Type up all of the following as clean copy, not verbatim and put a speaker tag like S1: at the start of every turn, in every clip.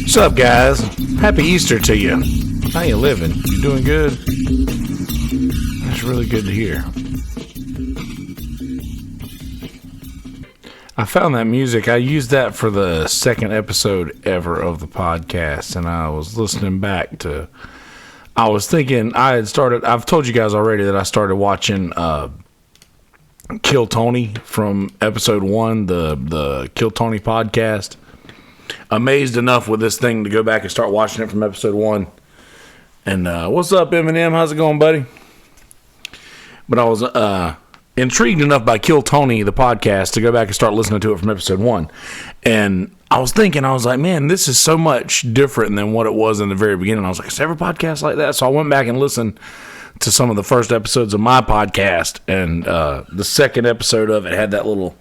S1: What's up, guys? Happy Easter to you. How you living? You doing good? That's really good to hear. I found that music. I used that for the second episode ever of the podcast, and I was listening back to... I was thinking I've told you guys already that I started watching Kill Tony from episode 1, the Kill Tony podcast. Amazed enough with this thing to go back and start watching it from episode 1. And what's up, Eminem? How's it going, buddy? But I was intrigued enough by Kill Tony, the podcast, to go back and start listening to it from episode 1. And I was like, man, this is so much different than what it was in the very beginning. I was like, is there ever a podcast like that? So I went back and listened to some of the first episodes of my podcast, and the second episode of it had that little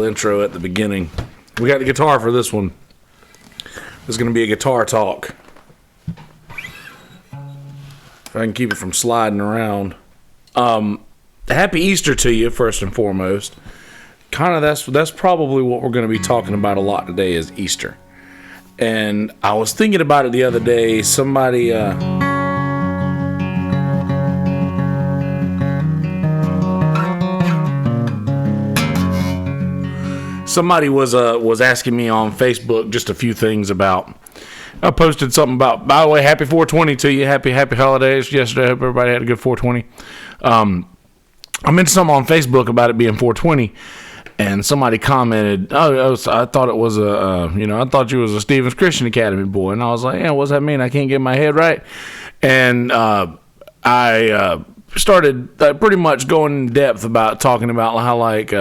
S1: intro at the beginning. We got the guitar for this one. There's going to be a guitar talk. If I can keep it from sliding around. Happy Easter to you, first and foremost. Kind of that's probably what we're going to be talking about a lot today is Easter. And I was thinking about it the other day. Somebody was asking me on Facebook just a few things about. I posted something about, by the way, happy 420 to you. Happy holidays yesterday. I hope everybody had a good 420. I mentioned something on Facebook about it being 420, and somebody commented, I thought it was I thought you was a Stevens Christian Academy boy. And I was like, yeah, what does that mean? I can't get my head right. And I started pretty much going in depth about talking about how, like,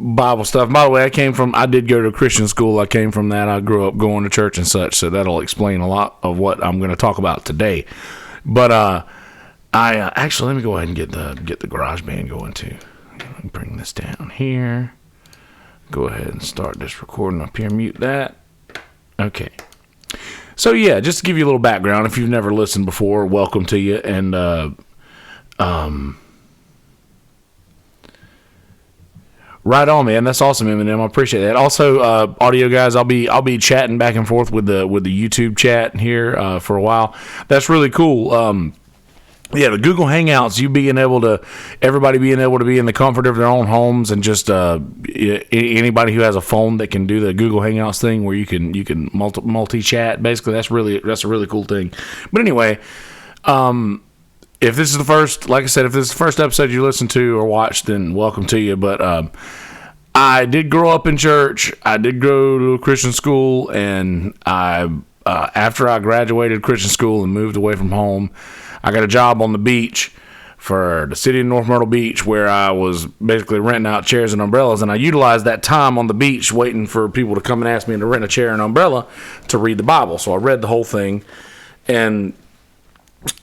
S1: Bible stuff. By the way, I did go to a Christian school. I came from that. I grew up going to church and such, so that'll explain a lot of what I'm going to talk about today. But I actually, let me go ahead and get the GarageBand going too. Let me bring this down here. Go ahead and start this recording up here. Mute that. Okay. So yeah, just to give you a little background, if you've never listened before, welcome to you. And right on, man. That's awesome, Eminem. I appreciate that. Also, audio guys, I'll be chatting back and forth with the YouTube chat here for a while. That's really cool. Yeah, the Google Hangouts, everybody being able to be in the comfort of their own homes, and just anybody who has a phone that can do the Google Hangouts thing where you can multi-chat. Basically, that's a really cool thing. But anyway, if this is the first, like I said, if this is the first episode you listen to or watch, then welcome to you. But I did grow up in church. I did go to a Christian school, and after I graduated Christian school and moved away from home, I got a job on the beach for the city of North Myrtle Beach, where I was basically renting out chairs and umbrellas, and I utilized that time on the beach waiting for people to come and ask me to rent a chair and umbrella to read the Bible. So I read the whole thing, and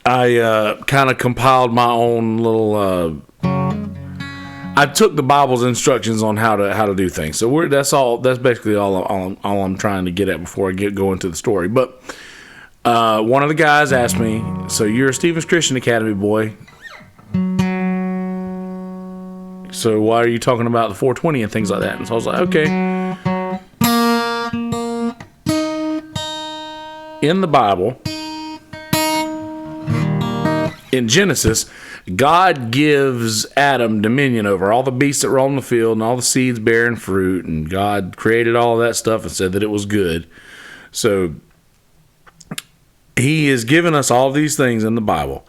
S1: I kind of compiled my own little. I took the Bible's instructions on how to do things. So that's basically all I'm trying to get at before I go into the story. But one of the guys asked me, "So you're a Stevens Christian Academy boy? So why are you talking about the 420 and things like that?" And so I was like, "Okay." In the Bible, in Genesis, God gives Adam dominion over all the beasts that roam the field and all the seeds bearing fruit, and God created all that stuff and said that it was good. So He has given us all these things in the Bible,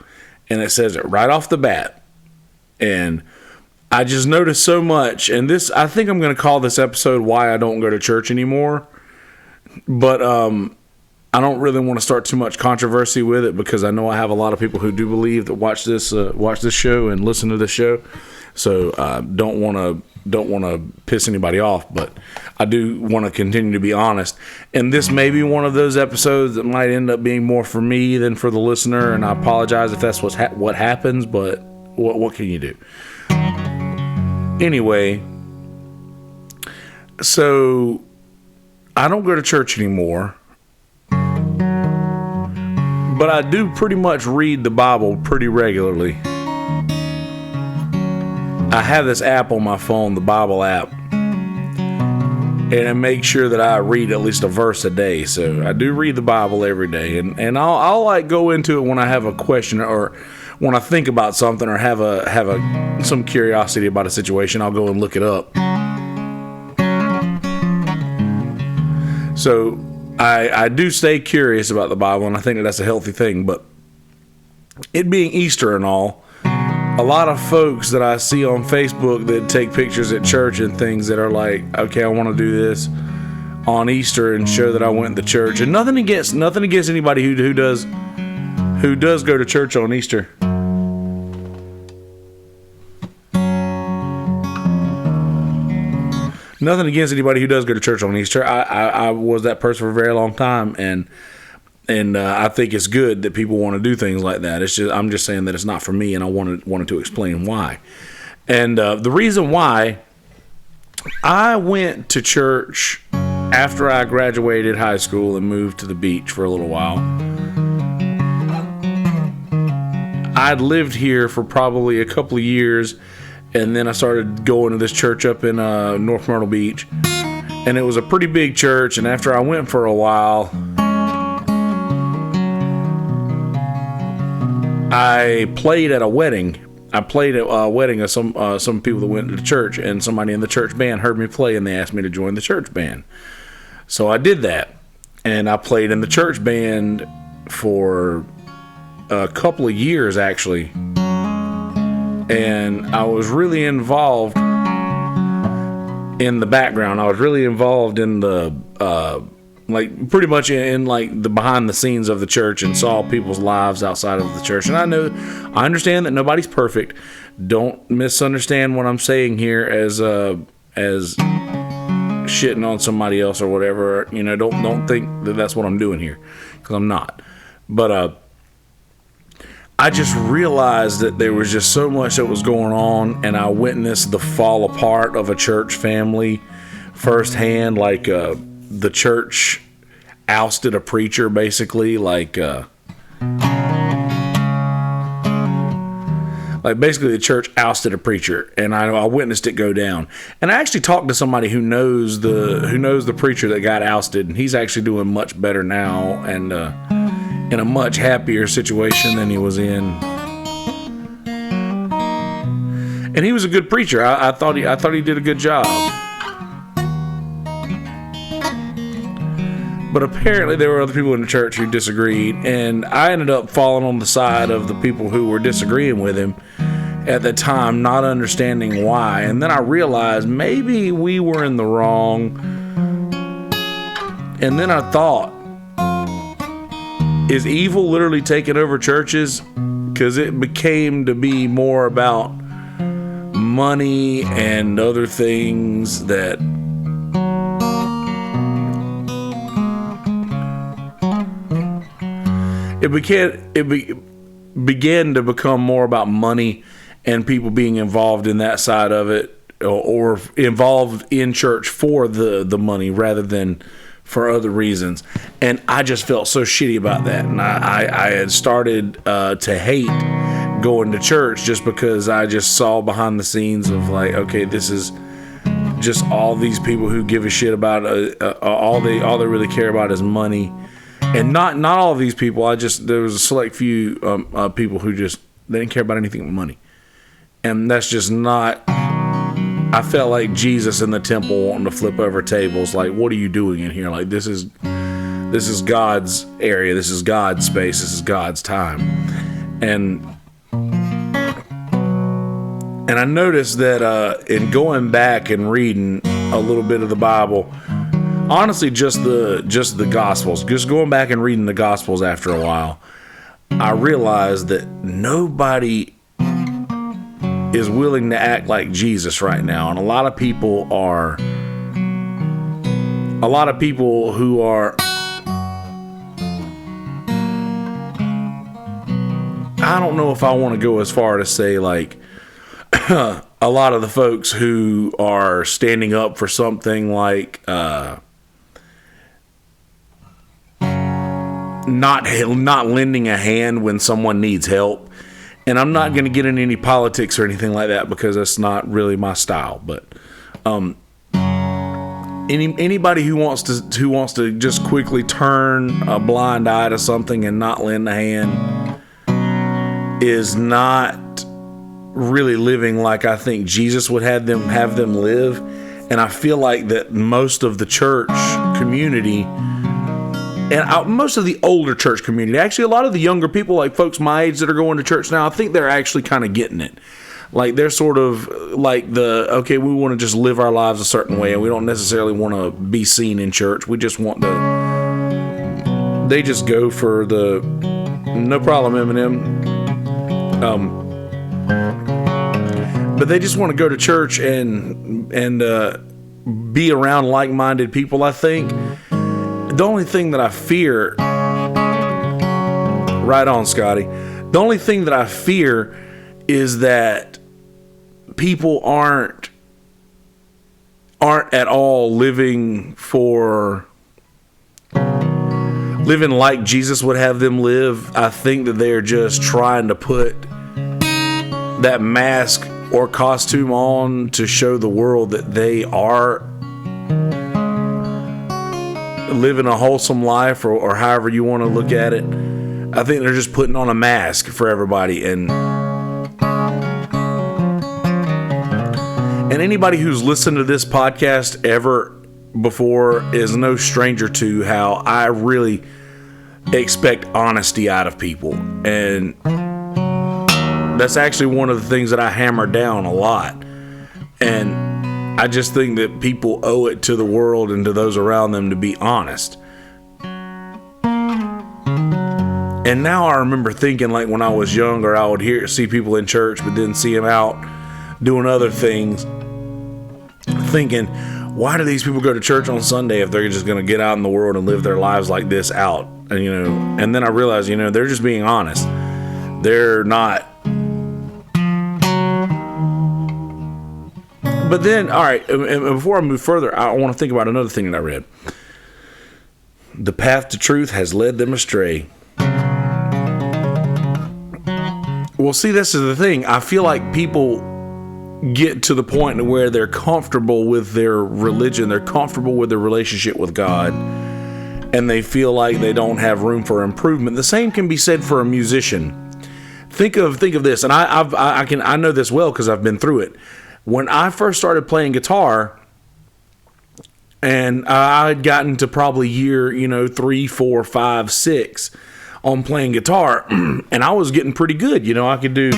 S1: and it says it right off the bat. And I just noticed so much, and I think I'm going to call this episode "Why I Don't Go to Church Anymore," but I don't really want to start too much controversy with it, because I know I have a lot of people who do believe that watch this show and listen to this show. So don't want to piss anybody off, but I do want to continue to be honest. And this may be one of those episodes that might end up being more for me than for the listener, and I apologize if that's what happens, but what can you do? Anyway, so I don't go to church anymore, but I do pretty much read the Bible pretty regularly. I have this app on my phone, the Bible app, and make sure that I read at least a verse a day. So I do read the Bible every day, and I'll like go into it when I have a question or when I think about something or have some curiosity about a situation. I'll go and look it up. So I do stay curious about the Bible, and I think that's a healthy thing. But it being Easter and all, a lot of folks that I see on Facebook that take pictures at church and things that are like, okay, I want to do this on Easter and show that I went to church. And nothing against anybody who does go to church on Easter. Nothing against anybody who does go to church on Easter. I was that person for a very long time, and I think it's good that people want to do things like that. I'm just saying that it's not for me, and I wanted to explain why. And the reason why I went to church after I graduated high school and moved to the beach for a little while. I'd lived here for probably a couple of years, and then I started going to this church up in North Myrtle Beach, and it was a pretty big church. And after I went for a while, I played at a wedding. I played at a wedding of some people that went to the church, and somebody in the church band heard me play, and they asked me to join the church band. So I did that, and I played in the church band for a couple of years, actually. And I was really involved in the background. I was really involved in the like pretty much in like the behind the scenes of the church, and saw people's lives outside of the church. And I understand that nobody's perfect. Don't misunderstand what I'm saying here as shitting on somebody else or whatever. You know, don't think that that's what I'm doing here, because I'm not. But I just realized that there was just so much that was going on, and I witnessed the fall apart of a church family firsthand. Like the church ousted a preacher, basically. Basically the church ousted a preacher, and I witnessed it go down. And I actually talked to somebody who knows the preacher that got ousted, and he's actually doing much better now, and in a much happier situation than he was in. And he was a good preacher. I thought he did a good job. But apparently there were other people in the church who disagreed, and I ended up falling on the side of the people who were disagreeing with him at the time, not understanding why. And then I realized maybe we were in the wrong. And then I thought, is evil literally taking over churches? Because it became to be more about money and other things that began to become more about money and people being involved in that side of it, or involved in church for the money rather than for other reasons. And I just felt so shitty about that. And I had started to hate going to church, just because I just saw behind the scenes of like, okay, this is just all these people who give a shit about all they really care about is money. And not all of these people. There was a select few people who just, they didn't care about anything but money. And that's just not. I felt like Jesus in the temple wanting to flip over tables. Like, what are you doing in here? Like, this is God's area. This is God's space. This is God's time. And I noticed that in going back and reading a little bit of the Bible, honestly, just the Gospels, just going back and reading the Gospels after a while, I realized that nobody is willing to act like Jesus right now. And a lot of people who are, I don't know if I want to go as far to say like a lot of the folks who are standing up for something like not lending a hand when someone needs help. And I'm not going to get into any politics or anything like that, because that's not really my style. But anybody who wants to just quickly turn a blind eye to something and not lend a hand is not really living like I think Jesus would have them live. And I feel like that most of the church community, and most of the older church community, actually a lot of the younger people, like folks my age that are going to church now, I think they're actually kind of getting it. Like they're sort of like okay, we want to just live our lives a certain way, and we don't necessarily want to be seen in church. We just want to. They just go for the no problem, Eminem. But they just want to go to church and be around like-minded people. I think the only thing that I fear, right on, Scotty. The only thing that I fear is that people aren't at all living like Jesus would have them live. I think that they're just trying to put that mask or costume on to show the world that they are living a wholesome life, or however you want to look at it. I think they're just putting on a mask for everybody, and anybody who's listened to this podcast ever before is no stranger to how I really expect honesty out of people. And that's actually one of the things that I hammer down a lot. And I just think that people owe it to the world and to those around them to be honest. And now I remember thinking, like when I was younger, I would see people in church, but then see them out doing other things, thinking, why do these people go to church on Sunday if they're just going to get out in the world and live their lives like this out? And and then I realized, they're just being honest. They're not. But then, all right, and before I move further, I want to think about another thing that I read. The path to truth has led them astray. Well, see, this is the thing. I feel like people get to the point where they're comfortable with their religion, they're comfortable with their relationship with God, and they feel like they don't have room for improvement. The same can be said for a musician. Think of this, and I know this well because I've been through it. When I first started playing guitar, and I had gotten to probably year 3, 4, 5, 6 on playing guitar, and I was getting pretty good. I could do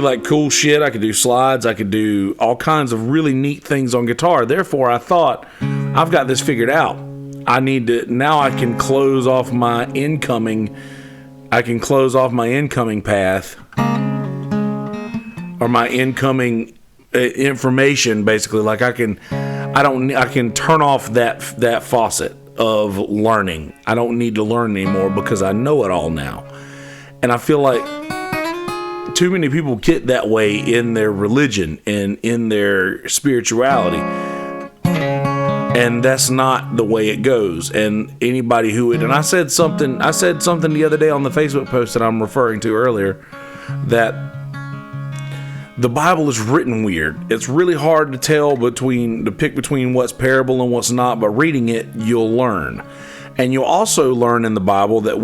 S1: like cool shit. I could do slides. I could do all kinds of really neat things on guitar. Therefore, I thought, I've got this figured out. Now I can close off my incoming path, or my incoming information, basically. Like I can turn off that faucet of learning. I don't need to learn anymore because I know it all now. And I feel like too many people get that way in their religion and in their spirituality, and that's not the way it goes. And anybody and I said something the other day on the Facebook post that I'm referring to earlier, that the Bible is written weird. It's really hard to pick between what's parable and what's not, but reading it, you'll learn. And you'll also learn in the Bible that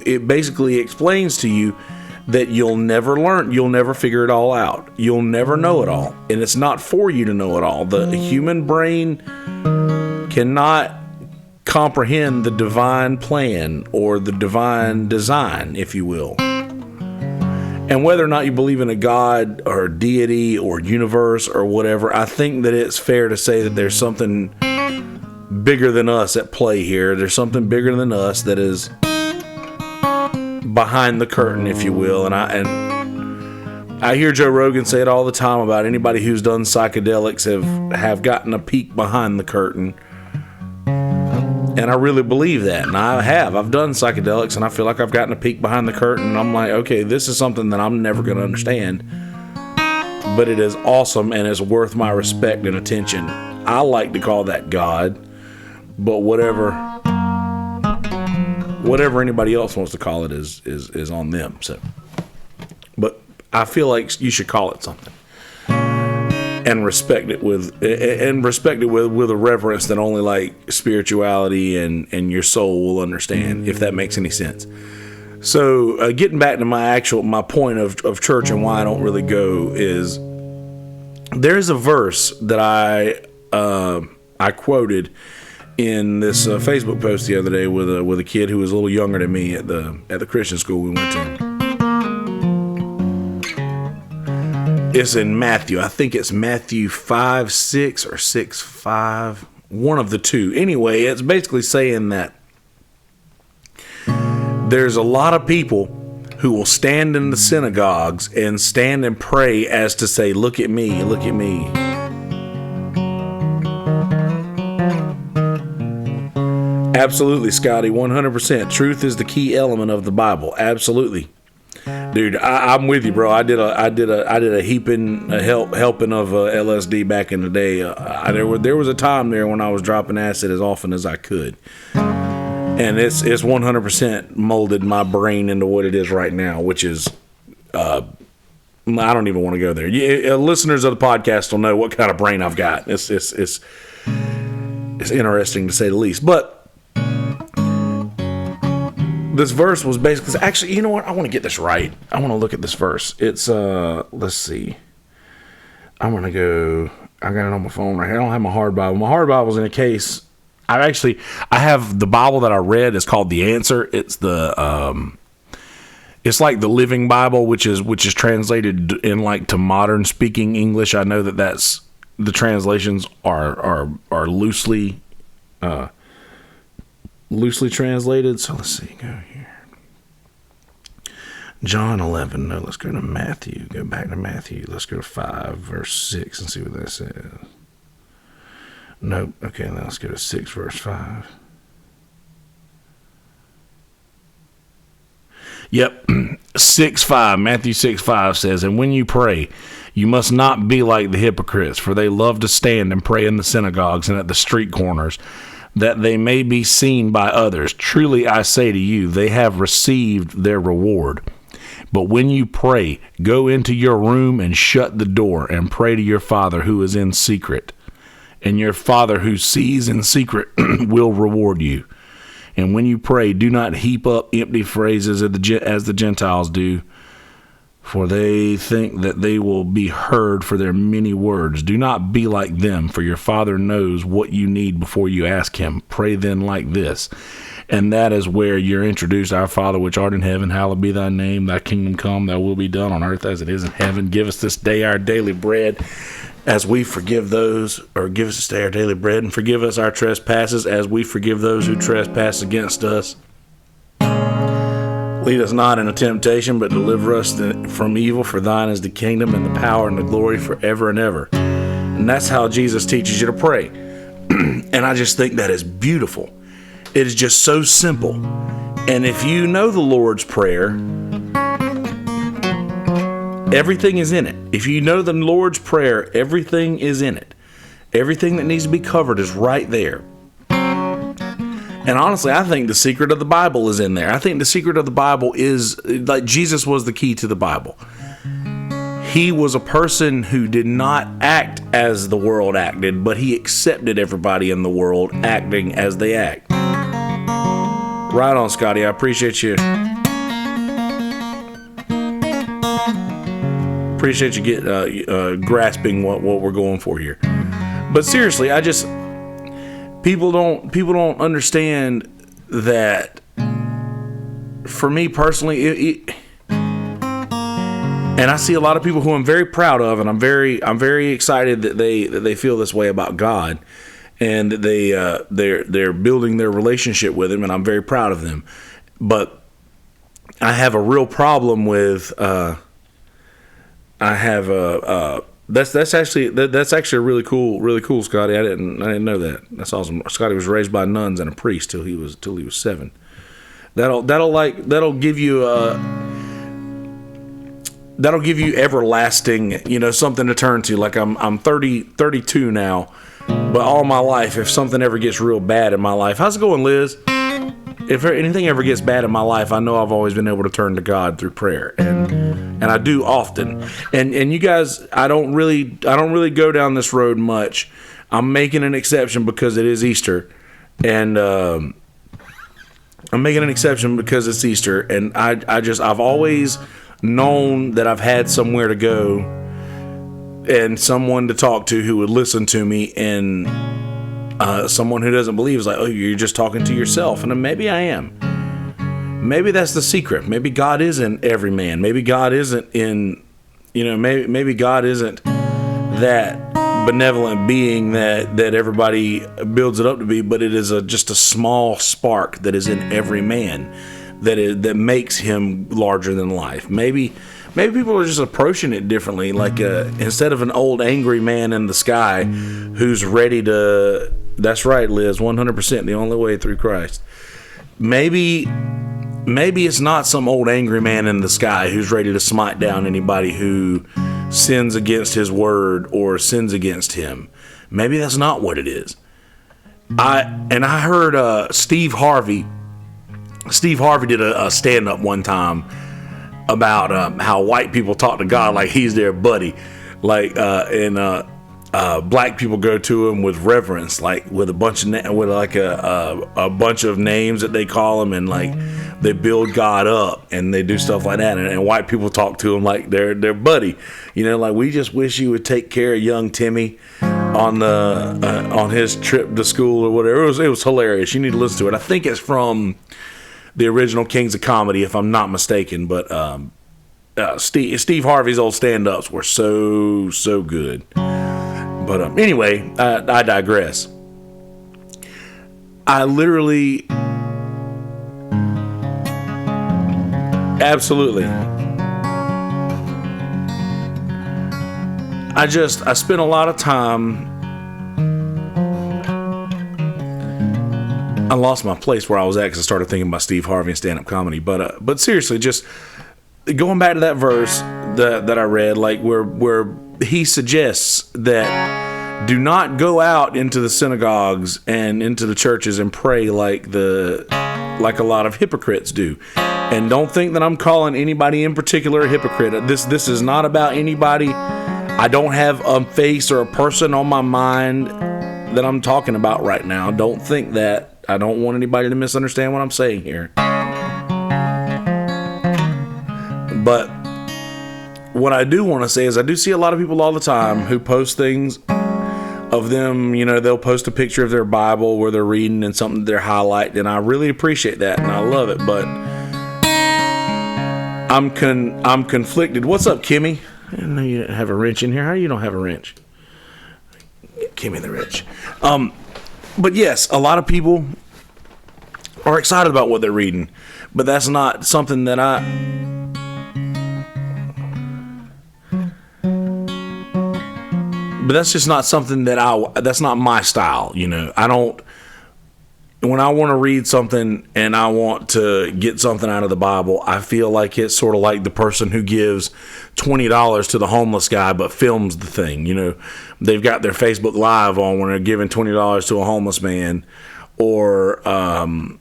S1: it basically explains to you that you'll never figure it all out. You'll never know it all. And it's not for you to know it all. The human brain cannot comprehend the divine plan or the divine design, if you will. And whether or not you believe in a God or deity or universe or whatever, I think that it's fair to say that there's something bigger than us at play here. There's something bigger than us that is behind the curtain, if you will. And I hear Joe Rogan say it all the time about anybody who's done psychedelics have gotten a peek behind the curtain. And I really believe that. And I've done psychedelics, and I feel like I've gotten a peek behind the curtain. And I'm like, okay, this is something that I'm never going to understand. But it is awesome, and it's worth my respect and attention. I like to call that God. But whatever anybody else wants to call it is on them. So, but I feel like you should call it something. and respect it with a reverence that only like spirituality and your soul will understand, if that makes any sense. So getting back to my point of church and why I don't really go is, there's a verse that I quoted in this Facebook post the other day with a kid who was a little younger than me at the Christian school we went to. It's in Matthew. I think it's Matthew 5:6 or 6:5, one of the two. Anyway, it's basically saying that there's a lot of people who will stand in the synagogues and stand and pray as to say, look at me, look at me. Absolutely, Scotty, 100%. Truth is the key element of the Bible. Absolutely. Dude, I'm with you, bro. I did a helping of LSD back in the day. There was a time there when I was dropping acid as often as I could, and it's 100% molded my brain into what it is right now, which is I don't even want to go there. Listeners of the podcast will know what kind of brain I've got. It's interesting to say the least, but. This verse was basically, actually, you know what? I want to get this right. I want to look at this verse. It's, let's see. I'm going to go, I got it on my phone right here. I don't have my hard Bible. My hard Bible's in a case. I have the Bible that I read. It's called The Answer. It's it's like the Living Bible, which is translated in like to modern speaking English. I know that's, the translations are loosely translated. So let's see, go here. John 11. No, let's go to Matthew. Go back to Matthew. Let's go to 5 verse 6 and see what that says. Nope. Okay, now let's go to 6 verse 5. Yep. 6:5. Matthew 6:5 says, and when you pray, you must not be like the hypocrites, for they love to stand and pray in the synagogues and at the street corners, that they may be seen by others. Truly I say to you, they have received their reward. But when you pray, go into your room and shut the door and pray to your Father who is in secret. And your Father who sees in secret will reward you. And when you pray, do not heap up empty phrases as the Gentiles do, for they think that they will be heard for their many words. Do not be like them, for your Father knows what you need before you ask him. Pray then like this. And that is where you're introduced. Our Father which art in heaven, hallowed be thy name. Thy kingdom come, thy will be done on earth as it is in heaven. Give us this day our daily bread, as we forgive those, or give us this day our daily bread, and forgive us our trespasses as we forgive those who trespass against us. Lead us not into temptation, but deliver us from evil. For thine is the kingdom and the power and the glory forever and ever. And that's how Jesus teaches you to pray. And I just think that is beautiful. It is just so simple. And if you know the Lord's Prayer, everything is in it. If you know the Lord's Prayer, everything is in it. Everything that needs to be covered is right there. And honestly, I think the secret of the Bible is in there. I think the secret of the Bible is, like, Jesus was the key to the Bible. He was a person who did not act as the world acted, but he accepted everybody in the world acting as they act. Right on, Scotty. I appreciate you. Appreciate you grasping what we're going for here. But seriously, people don't understand that. For me personally, and I see a lot of people who I'm very proud of, and I'm very excited that they feel this way about God, and that they're building their relationship with Him, and I'm very proud of them. But I have a real problem with. That's actually really cool, Scotty. I didn't know that. That's awesome. Scotty was raised by nuns and a priest till he was 7. That'll give you everlasting, something to turn to. Like I'm 32 now, but all my life, if something ever gets real bad in my life, how's it going, Liz? if anything ever gets bad in my life, I know I've always been able to turn to God through prayer, and I do often. And you guys, I don't really go down this road much. I'm making an exception because it is Easter, and I'm making an exception because it's Easter, and I've always known that I've had somewhere to go and someone to talk to who would listen to me, and someone who doesn't believe is like, oh, you're just talking to yourself. And maybe I am. Maybe that's the secret. Maybe God isn't every man. Maybe God isn't maybe God isn't that benevolent being that everybody builds it up to be, but it is just a small spark that is in every man that makes him larger than life. Maybe people are just approaching it differently. Like instead of an old angry man in the sky who's ready to, that's right, Liz, 100% the only way through Christ. Maybe it's not some old angry man in the sky who's ready to smite down anybody who sins against his word or sins against him. Maybe that's not what it is. I heard Steve Harvey did a stand-up one time about how white people talk to God like he's their buddy, and black people go to him with reverence, like with a bunch of names that they call him, and like they build God up and they do stuff like that, and white people talk to him like they're their buddy, like we just wish you would take care of young Timmy on his trip to school or whatever. It was hilarious. You need to listen to it. I think it's from the original Kings of Comedy, if I'm not mistaken. But Steve Harvey's old stand-ups were so good. But anyway, I digress. I literally, absolutely, I spent a lot of time. I lost my place where I was at because I started thinking about Steve Harvey and stand-up comedy. But seriously, just going back to that verse that I read, like where he suggests that do not go out into the synagogues and into the churches and pray like a lot of hypocrites do. And don't think that I'm calling anybody in particular a hypocrite. This is not about anybody. I don't have a face or a person on my mind that I'm talking about right now. Don't think that. I don't want anybody to misunderstand what I'm saying here. But what I do want to say is I do see a lot of people all the time who post things of them, they'll post a picture of their Bible where they're reading and something they're highlighting, and I really appreciate that and I love it, but I'm conflicted. What's up, Kimmy? I didn't know you didn't have a wrench in here. How you don't have a wrench? Kimmy the wrench. But yes, a lot of people are excited about what they're reading, but that's not something that that's just not something that's not my style, I don't, when I want to read something and I want to get something out of the Bible, I feel like it's sort of like the person who gives $20 to the homeless guy but films the thing. They've got their Facebook Live on when they're giving $20 to a homeless man, or and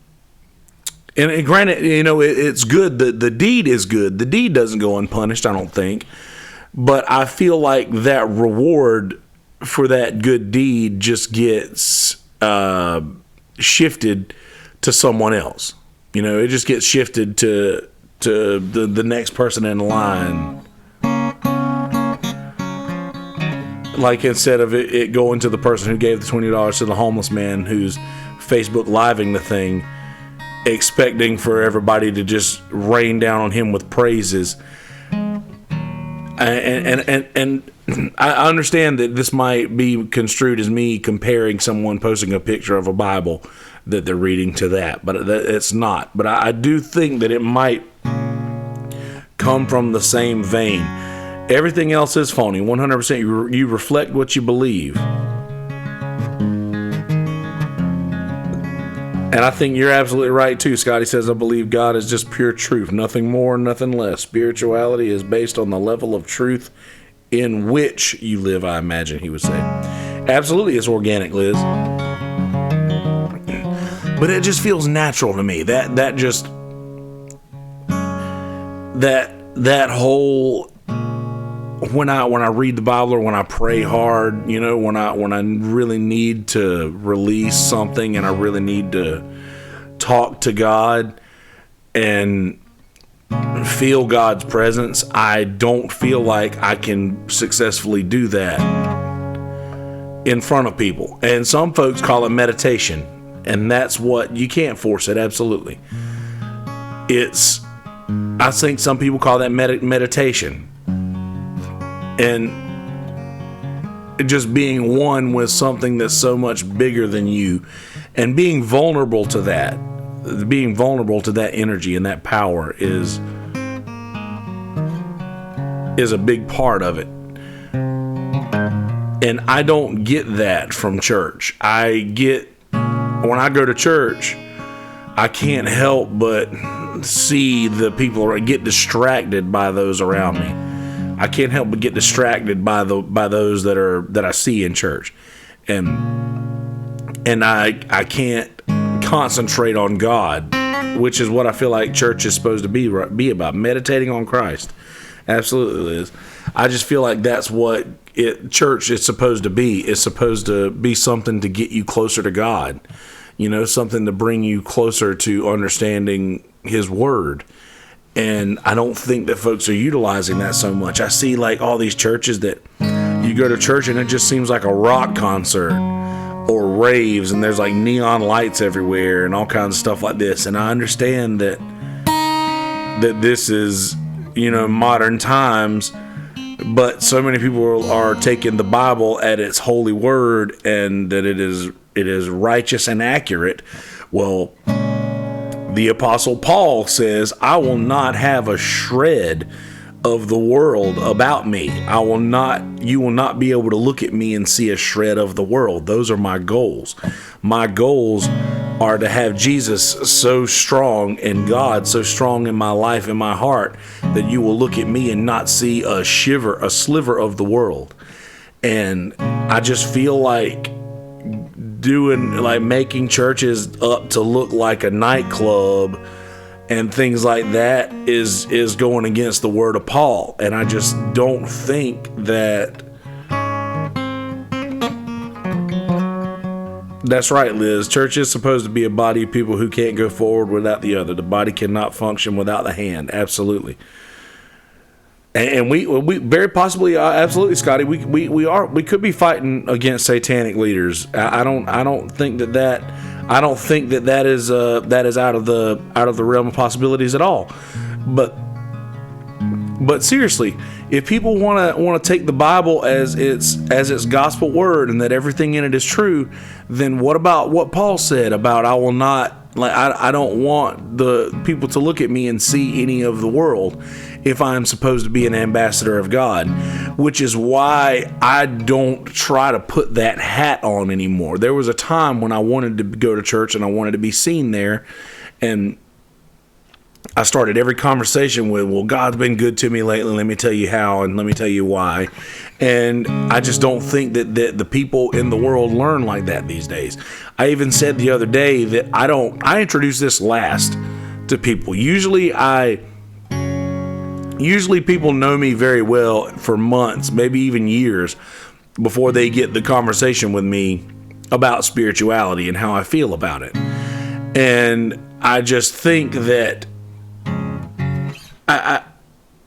S1: granted, it's good. The deed is good. The deed doesn't go unpunished, I don't think. But I feel like that reward for that good deed just gets shifted to someone else. It just gets shifted to the next person in line. Like instead of it going to the person who gave the $20 to the homeless man who's Facebook living the thing, expecting for everybody to just rain down on him with praises. And I understand that this might be construed as me comparing someone posting a picture of a Bible that they're reading to that, but it's not. But I do think that it might come from the same vein. Everything else is phony, 100%. You reflect what you believe. And I think you're absolutely right, too. Scotty says, I believe God is just pure truth. Nothing more, nothing less. Spirituality is based on the level of truth in which you live, I imagine he would say. Absolutely, it's organic, Liz. but it just feels natural to me. That whole, when I read the Bible or when I pray hard, when I really need to release something and I really need to talk to God and feel God's presence, I don't feel like I can successfully do that in front of people. And some folks call it meditation, and that's what, you can't force it, absolutely. I think some people call that meditation, and just being one with something that's so much bigger than you, and being vulnerable to that energy and that power is a big part of it. And I don't get that from church. When I go to church, I can't help but see the people, get distracted by those around me. I can't help but get distracted by those that I see in church, and I can't concentrate on God, which is what I feel like church is supposed to be about, meditating on Christ. Absolutely is. I just feel like that's what church is supposed to be. It's supposed to be something to get you closer to God, something to bring you closer to understanding His Word. And I don't think that folks are utilizing that so much. I see like all these churches that you go to church and it just seems like a rock concert or raves, and there's like neon lights everywhere and all kinds of stuff like this. And I understand that this is, modern times, but so many people are taking the Bible at its holy word and that it is righteous and accurate. Well, the Apostle Paul says, I will not have a shred of the world about me. You will not be able to look at me and see a shred of the world. Those are my goals. My goals are to have Jesus so strong and God so strong in my life and my heart that you will look at me and not see a sliver of the world. And I just feel like making churches up to look like a nightclub and things like that is going against the word of Paul. And I just don't think that that's right, Liz. Church is supposed to be a body of people who can't go forward without the other. The body cannot function without the hand. Absolutely. And we very possibly, absolutely, Scotty, we could be fighting against satanic leaders. I don't think that is out of the realm of possibilities at all. But seriously, if people want to take the Bible as its gospel word and that everything in it is true, then what about what Paul said about I don't want the people to look at me and see any of the world if I am supposed to be an ambassador of God, which is why I don't try to put that hat on anymore. There was a time when I wanted to go to church and I wanted to be seen there, and I started every conversation with, well, God's been good to me lately. Let me tell you how, and let me tell you why. And I just don't think that the people in the world learn like that these days. I even said the other day that I introduce this last to people. Usually people know me very well for months, maybe even years, before they get the conversation with me about spirituality and how I feel about it. And I just think that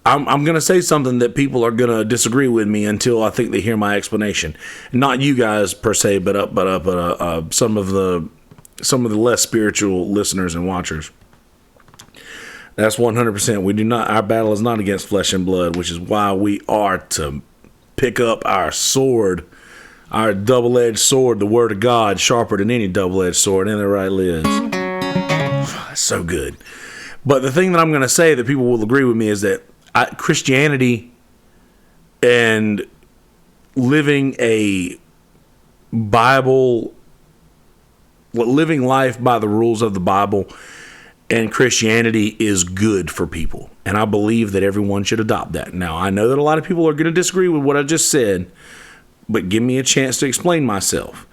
S1: I'm going to say something that people are going to disagree with me until I think they hear my explanation. Not you guys per se, but some of the less spiritual listeners and watchers. That's 100%. Our battle is not against flesh and blood, which is why we are to pick up our sword, our double-edged sword, the word of God, sharper than any double-edged sword. Ain't that right, Liz? That's so good. But the thing that I'm going to say that people will agree with me is that Christianity and living a Bible, living life by the rules of the Bible and Christianity is good for people. And I believe that everyone should adopt that. Now, I know that a lot of people are going to disagree with what I just said, but give me a chance to explain myself.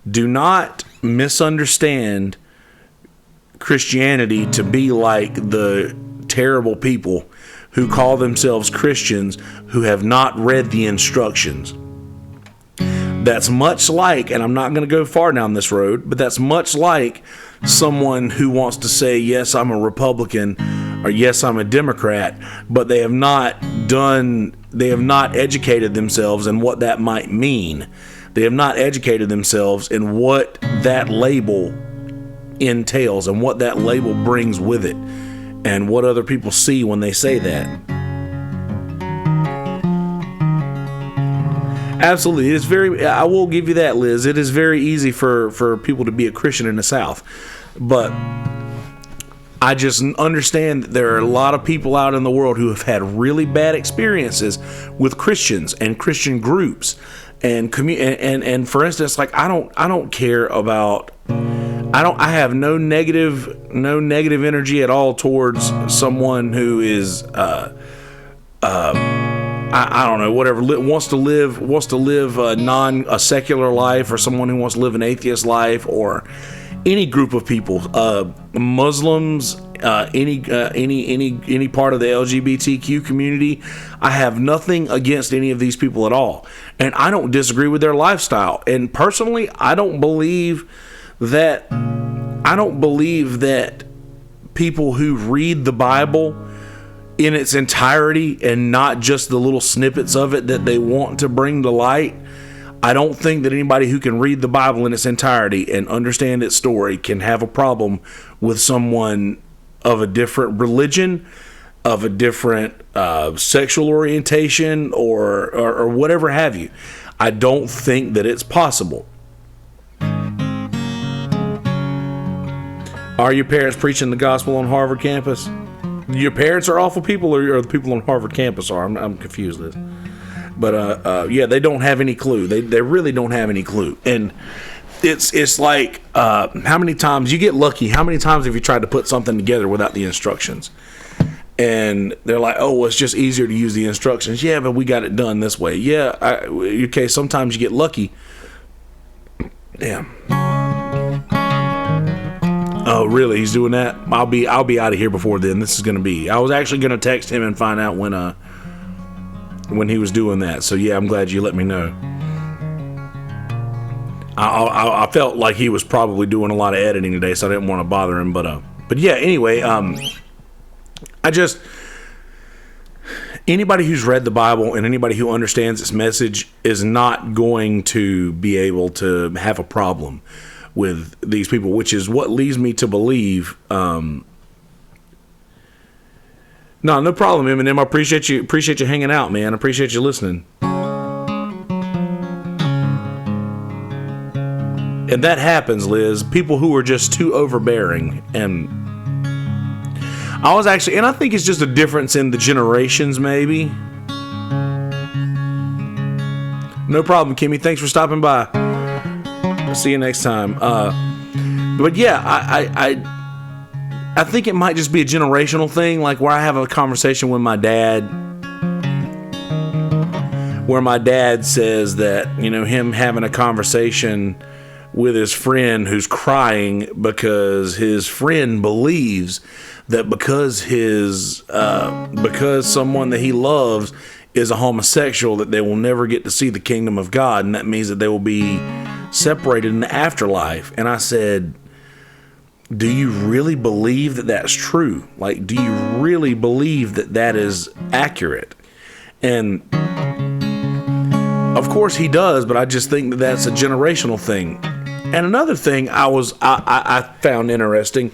S1: Do not misunderstand Christianity to be like the terrible people who call themselves Christians who have not read the instructions. That's much like, and I'm not going to go far down this road, but that's much like someone who wants to say, yes, I'm a Republican, or yes, I'm a Democrat, but they have not educated themselves in what that might mean. They have not educated themselves in what that label entails and what that label brings with it and what other people see when they say that. Absolutely. It's I will give you that, Liz. It is very easy for people to be a Christian in the South. But I just understand that there are a lot of people out in the world who have had really bad experiences with Christians and Christian groups and for instance, like I don't care about I have no negative energy at all towards someone who is I don't know, whatever, wants to live a secular life, or someone who wants to live an atheist life, or any group of people, Muslims, any part of the LGBTQ community. I have nothing against any of these people at all, and I don't disagree with their lifestyle. And personally, I don't believe that people who read the Bible in its entirety and not just the little snippets of it that they want to bring to light, I don't think that anybody who can read the Bible in its entirety and understand its story can have a problem with someone of a different religion, of a different sexual orientation, or whatever have you. I don't think that it's possible. Are your parents preaching the gospel on Harvard campus? Your parents are awful people, or the people on Harvard campus are? I'm confused, Liz. But yeah, they don't have any clue. They really don't have any clue. And it's like, how many times you get lucky? How many times have you tried to put something together without the instructions? And they're like, oh, well, it's just easier to use the instructions. Yeah, but we got it done this way. Yeah, okay. Sometimes you get lucky. Damn. Oh, really? He's doing that? I'll be out of here before then. This is gonna be. I was actually gonna text him and find out when he was doing that. So yeah, I'm glad you let me know. I felt like he was probably doing a lot of editing today, so I didn't want to bother him. But yeah. Anyway, anybody who's read the Bible and anybody who understands its message is not going to be able to have a problem with these people, which is what leads me to believe. No problem, Eminem. I appreciate you hanging out, man. I appreciate you listening. And that happens, Liz. People who are just too overbearing. And I think it's just a difference in the generations, maybe. No problem, Kimmy. Thanks for stopping by. I'll see you next time. But yeah, I think it might just be a generational thing, like where I have a conversation with my dad, where my dad says that, him having a conversation with his friend who's crying because his friend believes that because someone that he loves is a homosexual, that they will never get to see the kingdom of God, and that means that they will be separated in the afterlife. And I said, do you really believe that that's true? Like, do you really believe that that is accurate? And of course he does, but I just think that that's a generational thing. And another thing I found interesting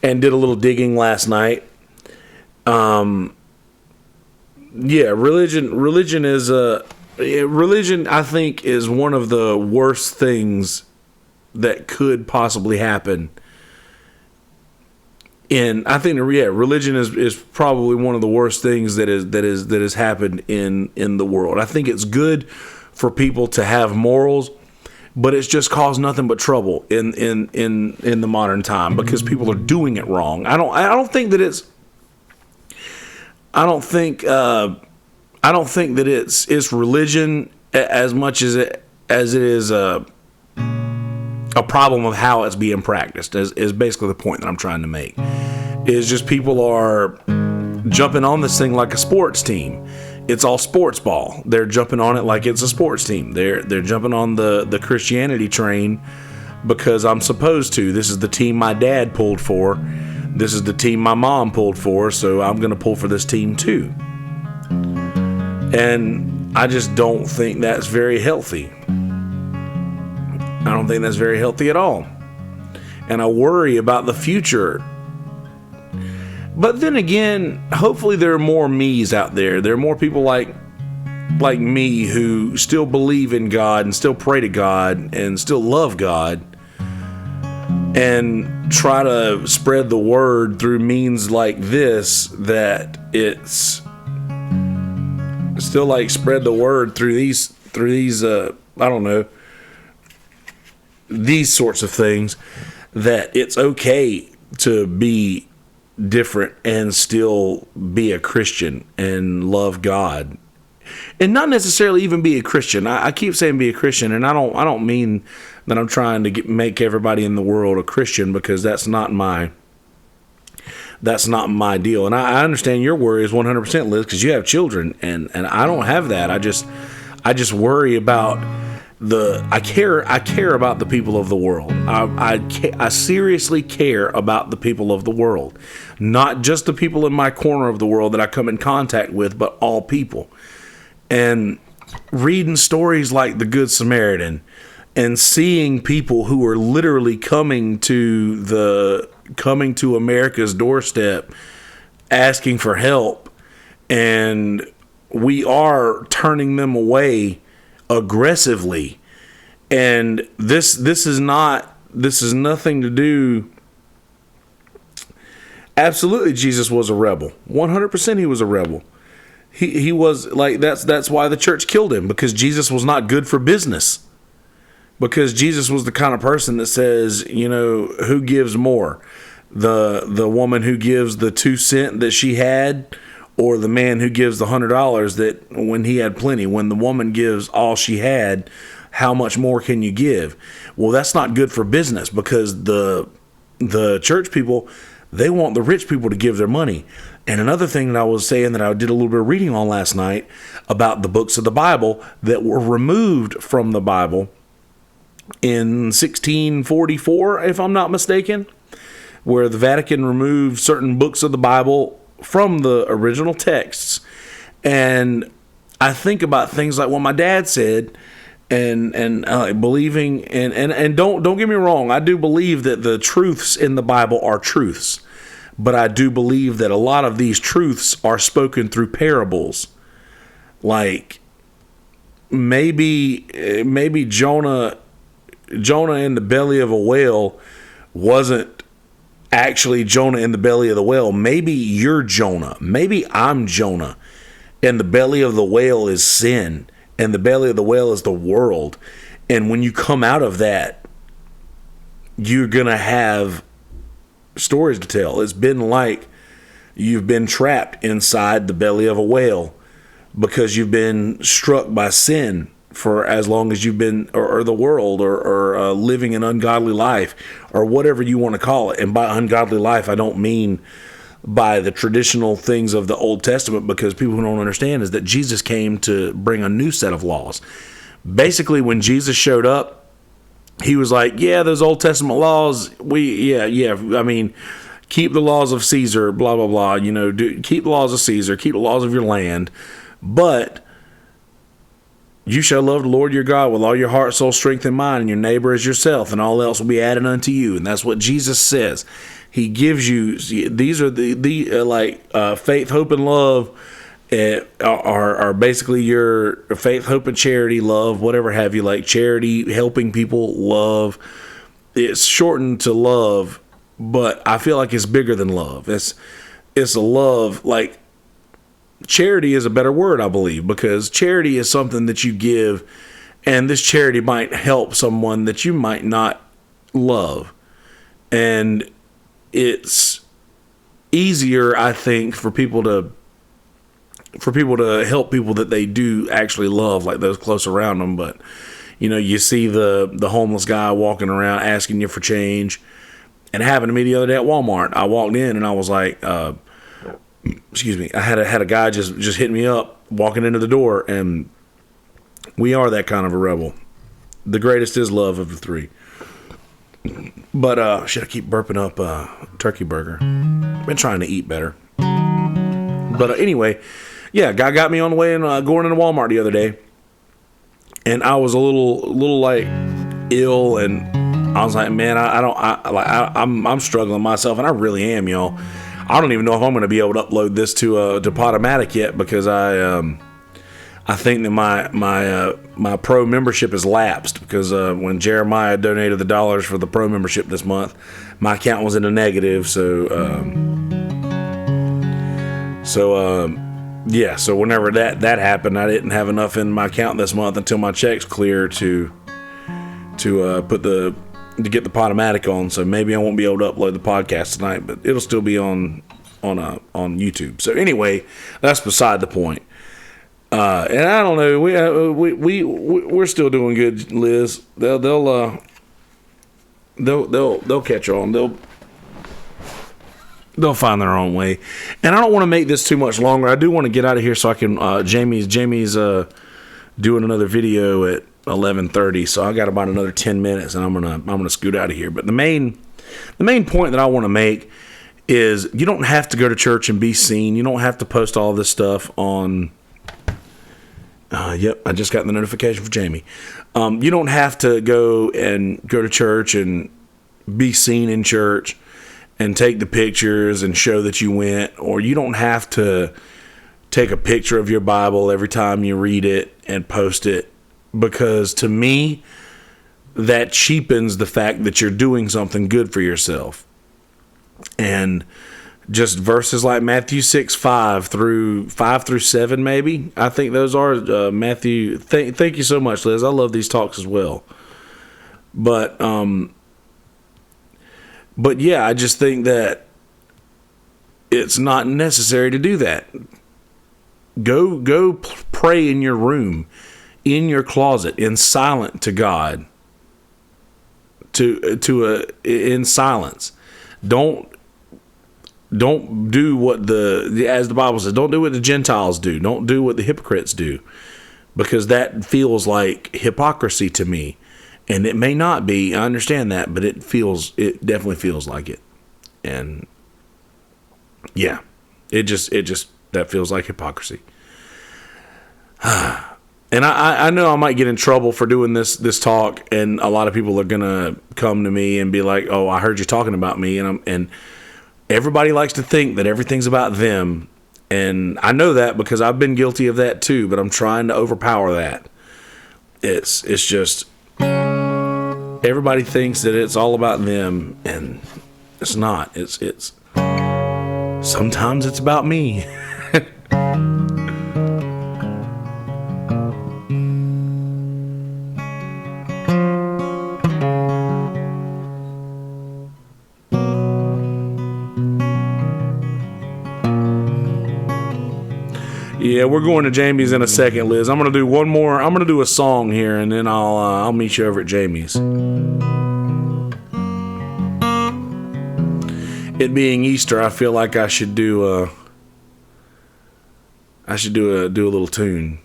S1: and did a little digging last night. Religion is religion, I think, is one of the worst things that could possibly happen. And I think, religion is probably one of the worst things that has happened in the world. I think it's good for people to have morals, but it's just caused nothing but trouble in the modern time because people are doing it wrong. I don't think that it's religion as much as it is a problem of how it's being practiced is basically the point that I'm trying to make. Is just people are jumping on this thing like a sports team. It's all sports ball. They're jumping on it like it's a sports team. They're jumping on the Christianity train because I'm supposed to. This is the team my dad pulled for. This is the team my mom pulled for, so I'm going to pull for this team too. And I just don't think that's very healthy. I don't think that's very healthy at all. And I worry about the future. But then again, hopefully there are more me's out there. There are more people like me who still believe in God and still pray to God and still love God and try to spread the word through means like this, that it's still like spread the word through these I don't know, these sorts of things, that it's okay to be different and still be a Christian and love God, and not necessarily even be a Christian. I keep saying be a Christian, and I don't mean that I'm trying to make everybody in the world a Christian, because that's not my deal. And I understand your worry is 100%, Liz, because you have children, and I don't have that. I just worry about I care about the people of the world. I seriously care about the people of the world, not just the people in my corner of the world that I come in contact with, but all people. And reading stories like the Good Samaritan and seeing people who are literally coming to America's doorstep asking for help, and we are turning them away aggressively. And this is nothing to do. Absolutely, Jesus was a rebel. 100% he was a rebel. He was like, that's why the church killed him, because Jesus was not good for business. Because Jesus was the kind of person that says, who gives more? The woman who gives the 2 cents that she had, or the man who gives the $100 that when he had plenty? When the woman gives all she had, how much more can you give? Well, that's not good for business, because the church people, they want the rich people to give their money. And another thing that I was saying that I did a little bit of reading on last night about the books of the Bible that were removed from the Bible in 1644, if I'm not mistaken, where the Vatican removed certain books of the Bible from the original texts. And I think about things like what my dad said, and believing, and don't get me wrong, I do believe that the truths in the Bible are truths, but I do believe that a lot of these truths are spoken through parables. Like maybe Jonah in the belly of a whale wasn't actually Jonah in the belly of the whale. Maybe you're Jonah. Maybe I'm Jonah. And the belly of the whale is sin. And the belly of the whale is the world. And when you come out of that, you're going to have stories to tell. It's been like you've been trapped inside the belly of a whale because you've been struck by sin for as long as you've been, or the world, or living an ungodly life, or whatever you want to call it. And by ungodly life, I don't mean by the traditional things of the Old Testament, because people who don't understand is that Jesus came to bring a new set of laws. Basically, when Jesus showed up, he was like, yeah, those Old Testament laws, I mean, keep the laws of Caesar, blah, blah, blah, keep the laws of Caesar, keep the laws of your land, but you shall love the Lord your God with all your heart, soul, strength, and mind, and your neighbor as yourself, and all else will be added unto you. And that's what Jesus says. He gives you, these are the faith, hope, and love are basically your faith, hope, and charity, love, whatever have you, like charity, helping people, love. It's shortened to love, but I feel like it's bigger than love. It's a love, like charity is a better word, I believe, because charity is something that you give, and this charity might help someone that you might not love. And it's easier, I think, for people to help people that they do actually love, like those close around them. But you see the homeless guy walking around asking you for change. And it happened to me the other day at Walmart. I walked in and I was like, excuse me, I had a guy just hit me up walking into the door, and we are that kind of a rebel. The greatest is love of the three. But should I keep burping up turkey burger? Been trying to eat better. But anyway, yeah, guy got me on the way and going into Walmart the other day, and I was a little like ill, and I was like, man, I'm struggling myself, and I really am, y'all. I don't even know if I'm going to be able to upload this to Podomatic yet, because I think that my pro membership has lapsed, because when Jeremiah donated the dollars for the pro membership this month, my account was in the negative. So whenever that happened, I didn't have enough in my account this month until my checks clear to get the Podomatic on. So maybe I won't be able to upload the podcast tonight, but it'll still be on YouTube. So anyway, that's beside the point. And I don't know, we're still doing good, Liz. They'll catch on. They'll find their own way. And I don't want to make this too much longer. I do want to get out of here so I can. Jamie's doing another video at 11:30, so I got about another 10 minutes, and I'm gonna scoot out of here. But the main point that I want to make is, you don't have to go to church and be seen. You don't have to post all this stuff on. Yep, I just got the notification for Jamie. You don't have to go to church and be seen in church and take the pictures and show that you went, or you don't have to take a picture of your Bible every time you read it and post it, because to me, that cheapens the fact that you're doing something good for yourself. And just verses like Matthew 6:5 through 7, maybe. I think those are Matthew. Thank you so much, Liz. I love these talks as well. But yeah, I just think that it's not necessary to do that. Go pray in your room, in your closet, in silent to God. In silence. Don't do what as the Bible says, don't do what the Gentiles do. Don't do what the hypocrites do, because that feels like hypocrisy to me. And it may not be, I understand that, but it definitely feels like it. And yeah, it just that feels like hypocrisy. And I know I might get in trouble for doing this talk, and a lot of people are gonna come to me and be like, "Oh, I heard you talking about me," and everybody likes to think that everything's about them, and I know that because I've been guilty of that too. But I'm trying to overpower that. It's just everybody thinks that it's all about them, and it's not. It's sometimes it's about me. Yeah, we're going to Jamie's in a second, Liz. I'm gonna do one more. I'm gonna do a song here, and then I'll meet you over at Jamie's. It being Easter, I feel like I should do a little tune.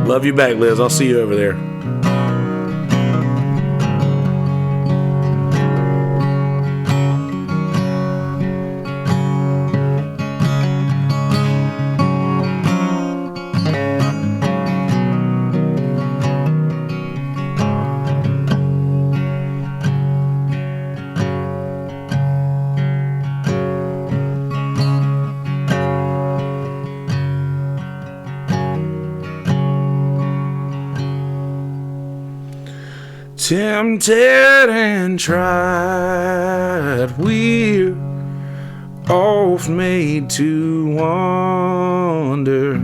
S1: Love you back, Liz. I'll see you over there. Tempted and tried, we're oft made to wonder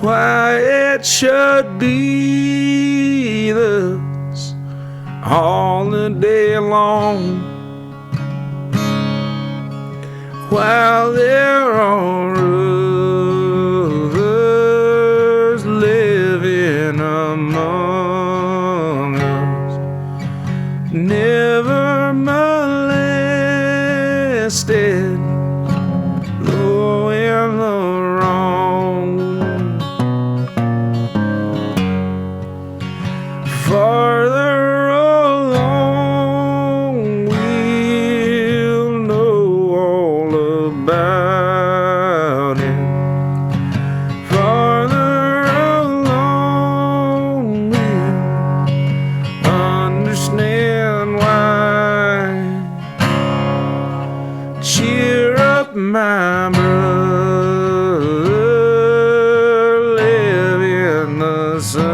S1: why it should be thus all the day long, while there are others living among us, never molested, though in the wrong. Farther along, we'll know all about it. Farther along, we'll understand why. Cheer up, my brother, live in the sunshine.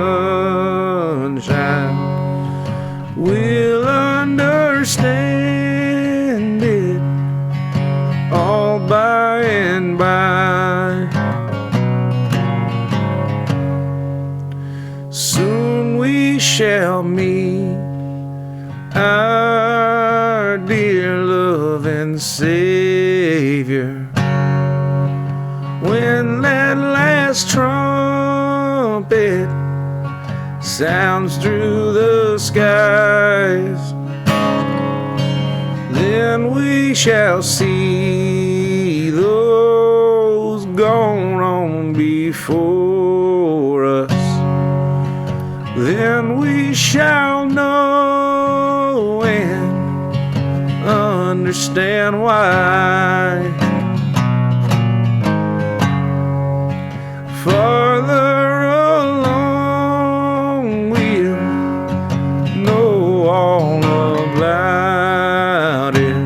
S1: We'll understand it all by and by. Soon we shall meet our dear loving Savior, when that last trumpet sounds through the skies. Then we shall see those gone on before us. Then we shall know and understand why. Farther along, we'll know all about it.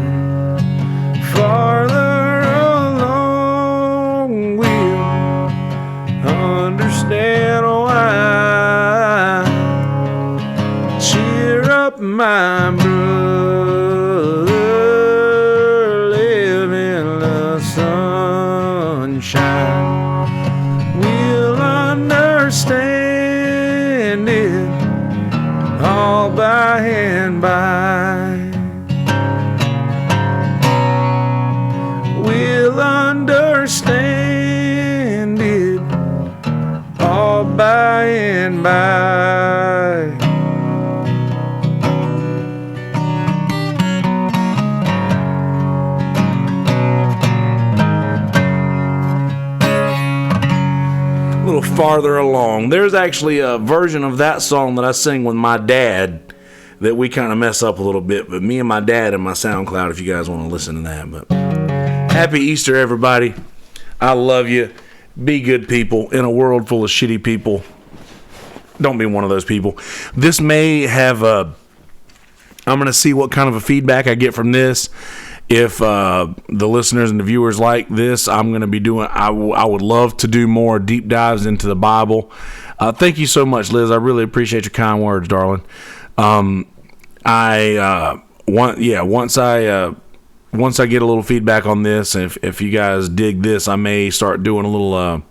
S1: Farther along, we'll understand why. Cheer up, my brother, live in the sunshine. We'll understand it all by and by. We'll understand it all by and by. A little farther along, there's actually a version of that song that I sing with my dad that we kind of mess up a little bit, but me and my dad and my SoundCloud, if you guys want to listen to that. But happy Easter, everybody. I love you. Be good people in a world full of shitty people. Don't be one of those people. This may have I'm going to see what kind of a feedback I get from this. If the listeners and the viewers like this, I'm going to be doing, I would love to do more deep dives into the Bible. Thank you so much, Liz. I really appreciate your kind words, darling. Once I get a little feedback on this, if you guys dig this, I may start doing a little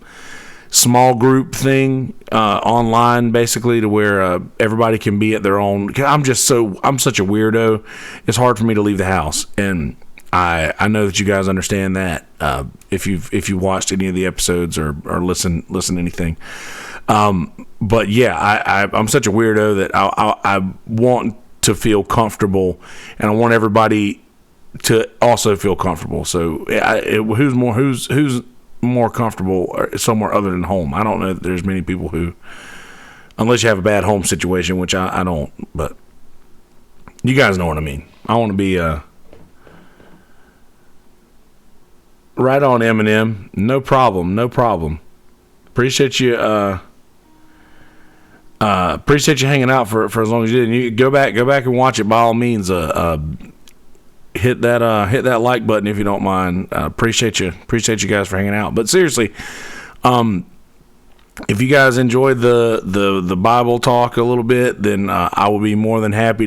S1: small group thing online, basically, to where everybody can be at their own. I'm such a weirdo. It's hard for me to leave the house, and I know that you guys understand that if you watched any of the episodes or listen to anything. But yeah, I'm such a weirdo that I want to feel comfortable, and I want everybody to also feel comfortable. So who's more comfortable somewhere other than home? I don't know that there's many people who, unless you have a bad home situation, which I don't, but you guys know what I mean. I want to be right on, Eminem. No problem. Appreciate you hanging out for as long as you did. And you go back and watch it by all means. Hit that like button if you don't mind. Appreciate you guys for hanging out. But seriously, if you guys enjoyed the Bible talk a little bit, then I will be more than happy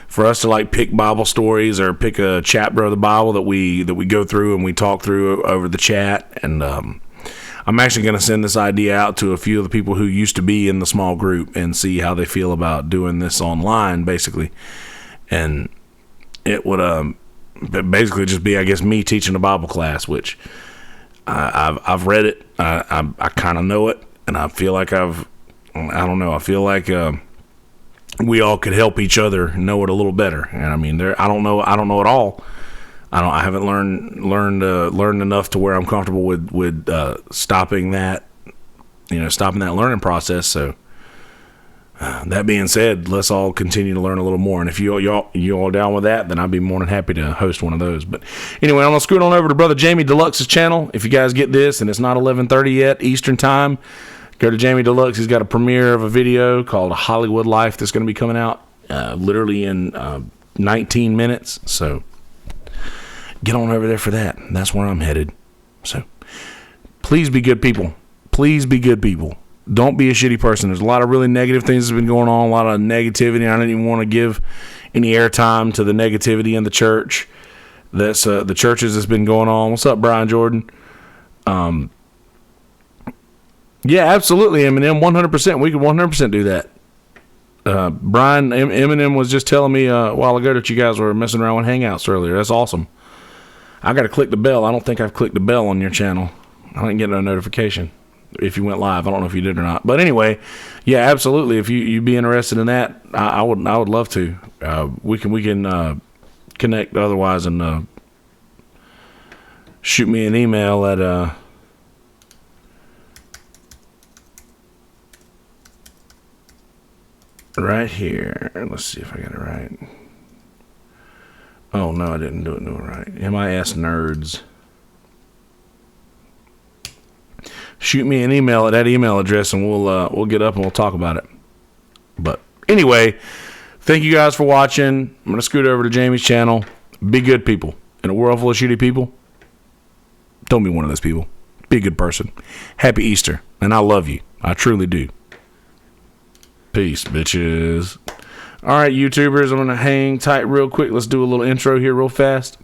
S1: for us to like pick Bible stories or pick a chapter of the Bible that we go through and we talk through over the chat. And I'm actually going to send this idea out to a few of the people who used to be in the small group and see how they feel about doing this online, basically. And it would basically just be, I guess, me teaching a Bible class, which I've read it. I kind of know it, and I feel like I feel like we all could help each other know it a little better. And I mean, I don't know it all. I haven't learned enough to where I'm comfortable with stopping that learning process. So that being said, let's all continue to learn a little more. And if you all down with that, then I'd be more than happy to host one of those. But anyway, I'm gonna scoot on over to Brother Jamie Deluxe's channel. If you guys get this and it's not 11:30 yet Eastern time, go to Jamie Deluxe. He's got a premiere of a video called Hollywood Life that's going to be coming out literally in 19 minutes. So get on over there for that. That's where I'm headed. So please be good people. Please be good people. Don't be a shitty person. There's a lot of really negative things that have been going on, a lot of negativity. I don't even want to give any airtime to the negativity in the church. That's the churches that's been going on. What's up, Brian Jordan? Yeah, absolutely, Eminem. 100%. We could 100% do that. Brian, Eminem was just telling me a while ago that you guys were messing around with Hangouts earlier. That's awesome. I got to click the bell. I don't think I've clicked the bell on your channel. I didn't get no notification if you went live. I don't know if you did or not. But anyway, yeah, absolutely. If you'd be interested in that, I would love to. We can connect otherwise and shoot me an email at right here. Let's see if I got it right. Oh no, I didn't do it right. MIS Nerds. Shoot me an email at that email address and we'll get up and we'll talk about it. But anyway, thank you guys for watching. I'm gonna scoot over to Jamie's channel. Be good people. In a world full of shitty people, don't be one of those people. Be a good person. Happy Easter. And I love you. I truly do. Peace, bitches. All right, YouTubers, I'm going to hang tight real quick. Let's do a little intro here real fast.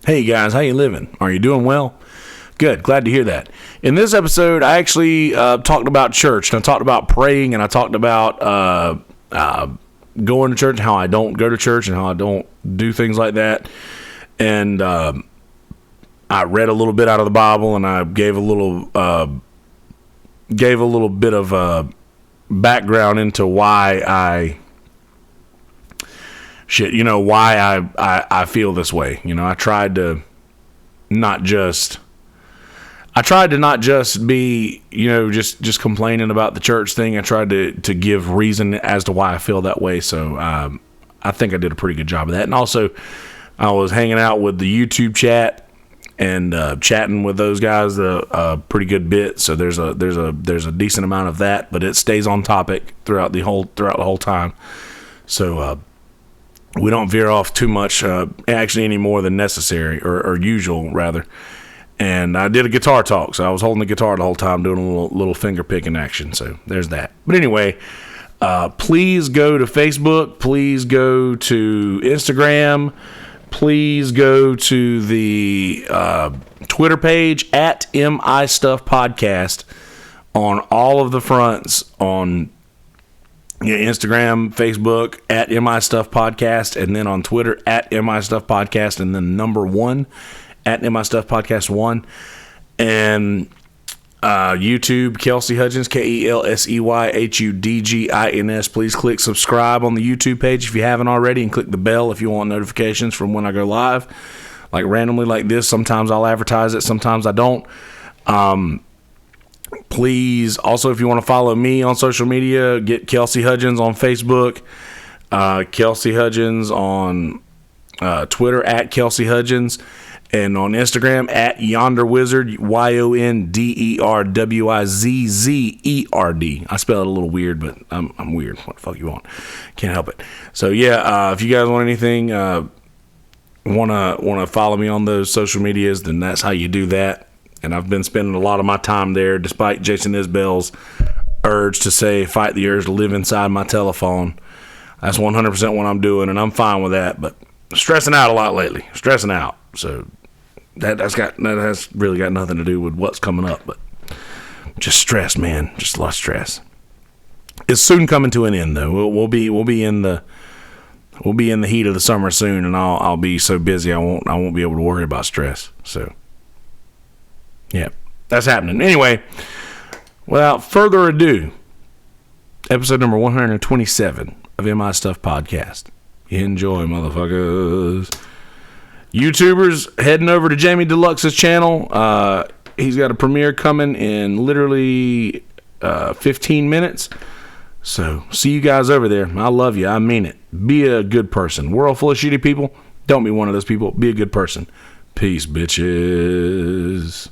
S1: Hey, guys, how you living? Are you doing well? Good. Glad to hear that. In this episode, I actually talked about church, and I talked about praying, and I talked about going to church, and how I don't go to church, and how I don't do things like that. And I read a little bit out of the Bible, and I gave a little bit of background into why I feel this way. You know, I tried to not just be, just complaining about the church thing. I tried to give reason as to why I feel that way. So I think I did a pretty good job of that. And also, I was hanging out with the YouTube chat and chatting with those guys a pretty good bit. So there's a decent amount of that, but it stays on topic throughout the whole time. So we don't veer off too much, actually any more than necessary or usual rather. And I did a guitar talk, so I was holding the guitar the whole time doing a little finger picking action. So there's that. But anyway, please go to Facebook. Please go to Instagram. Please go to the Twitter page at MI Stuff Podcast on all of the fronts on Instagram, Facebook at MI Stuff Podcast, and then on Twitter at MI Stuff Podcast, and then number 1 at MI Stuff Podcast 1, and YouTube, Kelsey Hudgens, KELSEYHUDGINS. Please click subscribe on the YouTube page if you haven't already, and click the bell if you want notifications from when I go live, like randomly like this. Sometimes I'll advertise it, sometimes I don't. Please also, if you want to follow me on social media, get Kelsey Hudgens on Facebook, Kelsey Hudgens on Twitter at Kelsey Hudgens, and on Instagram at Yonder Wizard, YONDERWIZZERD. I spell it a little weird, but I'm weird. What the fuck you want? Can't help it. So yeah, if you guys want anything, want to follow me on those social medias, then that's how you do that. And I've been spending a lot of my time there, despite Jason Isbell's urge to say, fight the urge to live inside my telephone. That's 100% what I'm doing, and I'm fine with that. But stressing out a lot lately. Stressing out. So that has really got nothing to do with what's coming up. But just stress, man. Just a lot of stress. It's soon coming to an end, though. We'll be in the heat of the summer soon, and I'll be so busy I won't be able to worry about stress. So yeah, that's happening. Anyway, without further ado, episode number 127 of MI Stuff Podcast. Enjoy, motherfuckers. YouTubers, heading over to Jamie Deluxe's channel. He's got a premiere coming in literally 15 minutes. So, see you guys over there. I love you. I mean it. Be a good person. World full of shitty people. Don't be one of those people. Be a good person. Peace, bitches.